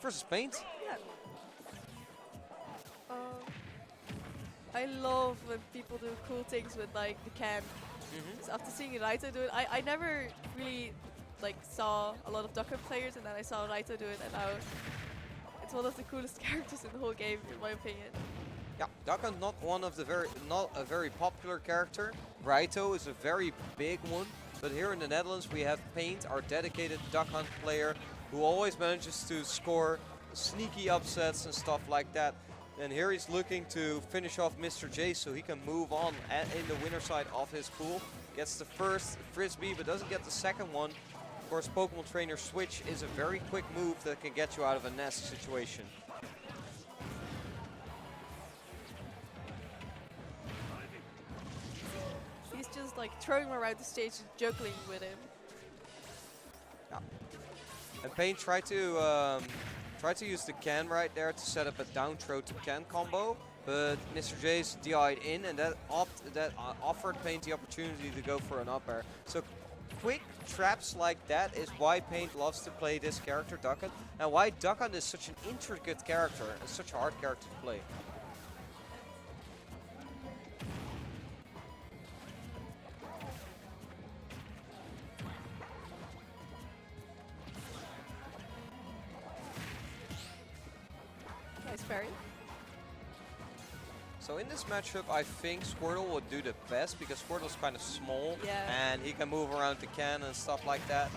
versus Paint. Yeah. Um, I love when people do cool things with like the can. Just after seeing Raito do it, I never really like saw a lot of Dokkan players, and then I saw Raito do it, and now it's one of the coolest characters in the whole game, in my opinion. Yeah, Dakan not a very popular character. Raito is a very big one, but here in the Netherlands we have Paint, our dedicated Duck Hunt player, who always manages to score sneaky upsets and stuff like that. And here he's looking to finish off Mr. J so he can move on in the winner side of his pool. Gets the first Frisbee, but doesn't get the second one. Of course, Pokemon Trainer Switch is a very quick move that can get you out of a nest situation. He's just like throwing him around the stage and juggling with him. Yeah. And Paint tried to use the can right there to set up a down throw to can combo, but Mr. J's DI'd in, and that offered Paint the opportunity to go for an up air. So quick traps like that is why Paint loves to play this character, Duckon, and why Duckon is such an intricate character and such a hard character to play. Nice parry. So in this matchup, I think Squirtle would do the best because Squirtle's kind of small, and he can move around the can and stuff like that.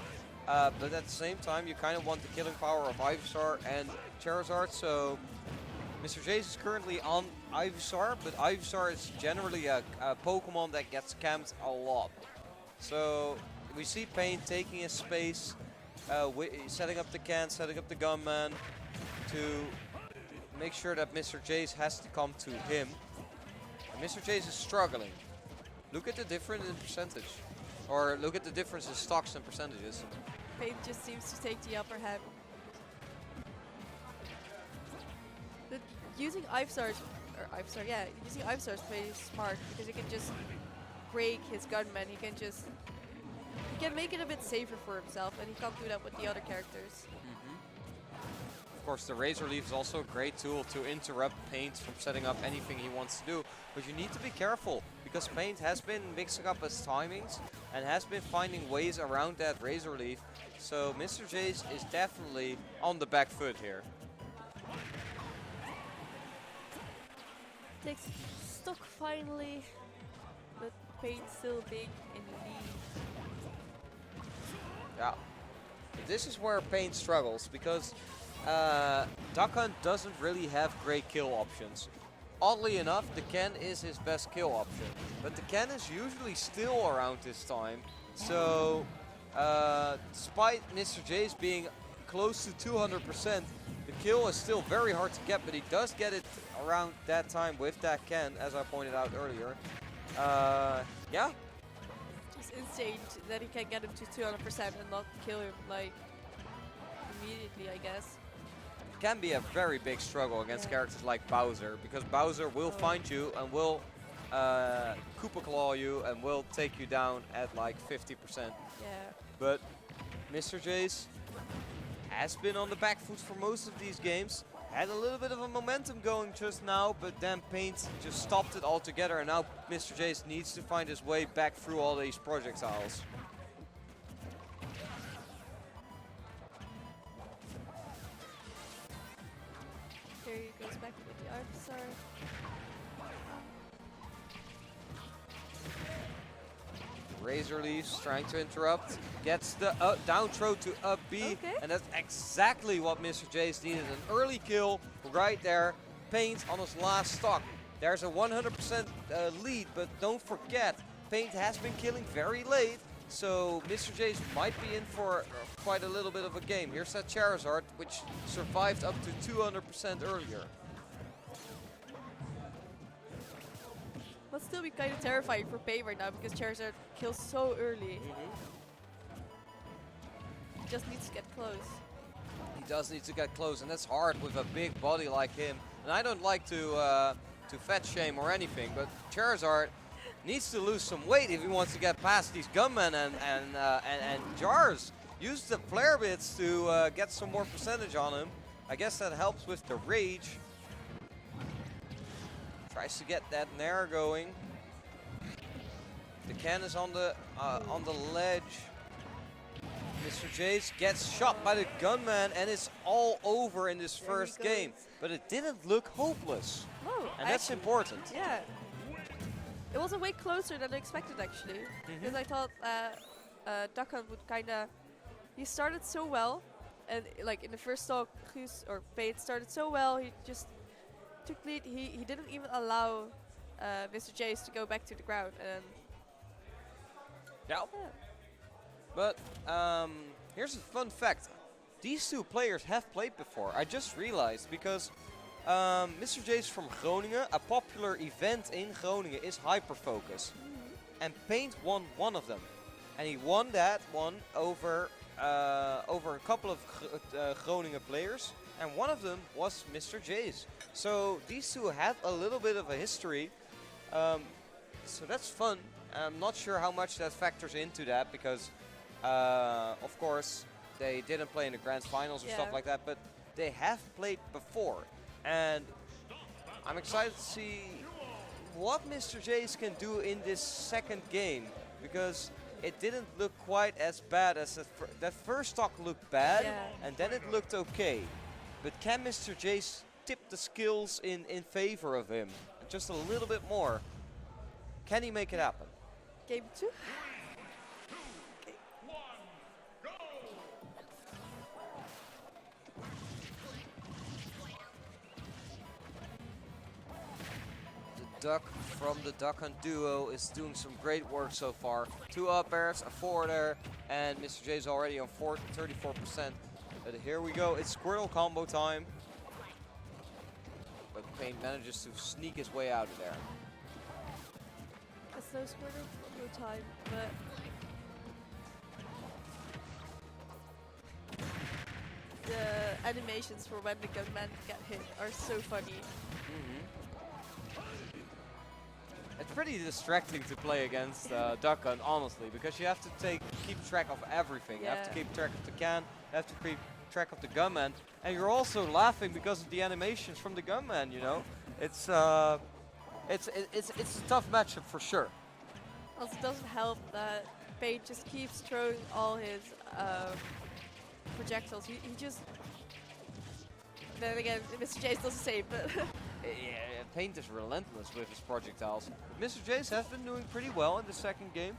But at the same time, you kind of want the killing power of Ivysaur and Charizard. So Mr. Jace is currently on Ivysaur, but Ivysaur is generally a Pokemon that gets camped a lot. So we see Pain taking his space, setting up the can, setting up the Gunman to make sure that Mr. Jace has to come to him. And Mr. Jace is struggling. Look at the difference in percentage. Or look at the difference in stocks and percentages. Pain just seems to take the upper hand. But using Ivysaur, using Ivysaur is pretty smart because he can just break his Gunman. He can make it a bit safer for himself, and he can't do that with the other characters. Of course, the Razor Leaf is also a great tool to interrupt Paint from setting up anything he wants to do. But you need to be careful, because Paint has been mixing up his timings and has been finding ways around that Razor Leaf. So Mr. Jace is definitely on the back foot here. Takes stock finally, but Paint still big in the lead. Yeah. This is where Paint struggles, because Duck Hunt doesn't really have great kill options. Oddly enough, the Ken is his best kill option, but the Ken is usually still around this time. So, despite Mr. Jace being close to 200%, the kill is still very hard to get, but he does get it around that time with that Ken, as I pointed out earlier. Yeah. It's insane that he can get him to 200% and not kill him like immediately, I guess. Can be a very big struggle against characters like Bowser, because Bowser will find you and will Koopa Claw you and will take you down at like 50%. Yeah. But Mr. Jace has been on the back foot for most of these games. Had a little bit of a momentum going just now, but then Paint just stopped it altogether, and now Mr. Jace needs to find his way back through all these projectiles. Here he goes back with the Ivysaur. Razor Leafs trying to interrupt, gets the down throw to up B, and that's exactly what Mr. Jace needed. An early kill right there. Paint on his last stock. There's a 100% lead, but don't forget, Paint has been killing very late, so Mr. Jace might be in for quite a little bit of a game. Here's that Charizard, which survived up to 200% earlier. Must still be kind of terrifying for Pain right now because Charizard kills so early. He just needs to get close. He does need to get close, and that's hard with a big body like him. And I don't like to fat shame or anything, but Charizard needs to lose some weight if he wants to get past these Gunmen and Jars. use the flare bits to get some more percentage on him. I guess that helps with the rage. Tries to get that nair going. The can is on the ledge. Mr. Jace gets shot by the gunman, and it's all over in this first game. But it didn't look hopeless. No, and that's important. Yeah. It was a way closer than I expected, actually. Because I thought Dakan would kind of... He started so well. And like in the first stock, Pain started so well. He just took lead. He didn't even allow Mr. Jace to go back to the ground. And yeah. But here's a fun fact. These two players have played before. I just realized because Mr. Jace from Groningen, a popular event in Groningen is Hyperfocus. And Paint won one of them. And he won that one over a couple of Groningen players. And one of them was Mr. Jace. So these two have a little bit of a history. So that's fun. I'm not sure how much that factors into that because, of course, they didn't play in the Grand Finals or stuff like that, but they have played before. And I'm excited to see what Mr. Jace can do in this second game because it didn't look quite as bad as that first stock looked bad and then it looked okay. But can Mr. Jace tip the skills in favor of him just a little bit more? Can he make it happen? Game 2. The duck from the Duck Hunt duo is doing some great work so far. 2 up airs, a forward air, and Mr. J is already on 34%. But here we go, it's Squirtle combo time. But Pain manages to sneak his way out of there. It's no Squirtle combo time, but the animations for when the gunmen get hit are so funny. It's pretty distracting to play against Duck Hunt, honestly, because you have to keep track of everything. You have to keep track of the can, you have to keep track of the gunman, and you're also laughing because of the animations from the gunman. You know, it's a tough matchup for sure. Also, it doesn't help that Paige just keeps throwing all his projectiles. He just. Then again, Mr. Jace does the same, but. Yeah, Paint is relentless with his projectiles. Mr. Jace has been doing pretty well in the second game.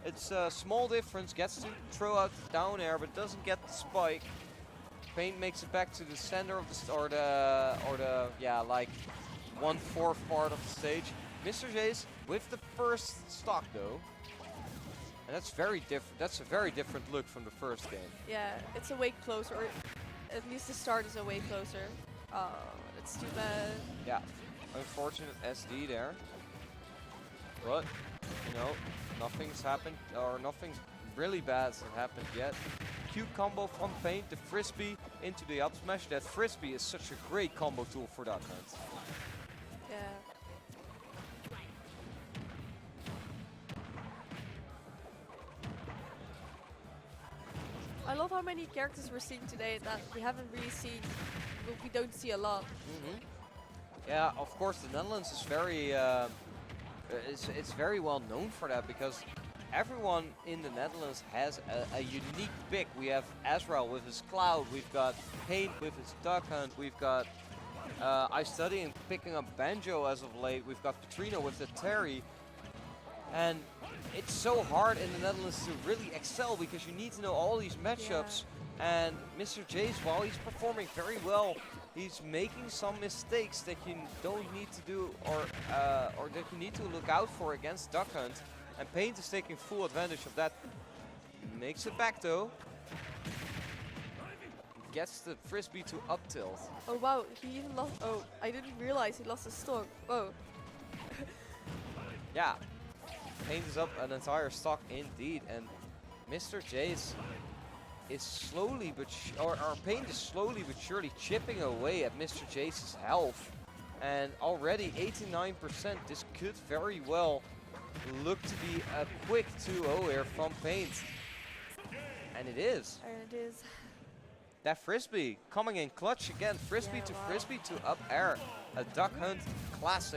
It's a small difference, gets to throw out the down air, but doesn't get the spike. Paint makes it back to the center of the like 1/4 part of the stage. Mr. Jace with the first stock though, and that's very different. That's a very different look from the first game. Yeah, it's a way closer, or at least the start is a way closer. It's too bad. Yeah, unfortunate SD there. But, you know, nothing's happened, or nothing really bad has happened yet. Q combo from Paint, the Frisbee into the up smash. That Frisbee is such a great combo tool for that hunt. Yeah. I love how many characters we're seeing today that we haven't really seen, we don't see a lot. Yeah, of course the Netherlands is very, it's very well known for that because everyone in the Netherlands has a unique pick. We have Azrael with his Cloud, we've got Paint with his Duck Hunt, we've got I study and picking up Banjo as of late, we've got Petrino with the Terry. And it's so hard in the Netherlands to really excel because you need to know all these matchups. And Mr. Jace, while he's performing very well, he's making some mistakes that you don't need to do or that you need to look out for against Duck Hunt. And Paint is taking full advantage of that. Makes it back though. Gets the Frisbee to up tilt. Oh wow, he even lost, oh, I didn't realize he lost his stock. Whoa. Yeah. Paint is up an entire stock indeed, and Mr. Jace is slowly or Paint is slowly but surely chipping away at Mr. Jace's health. And already 89%, this could very well look to be a quick 2-0 here from Paint. And it is. And it is. That frisbee coming in clutch again. Frisbee Yeah, to wow. frisbee to up air. A duck hunt classic.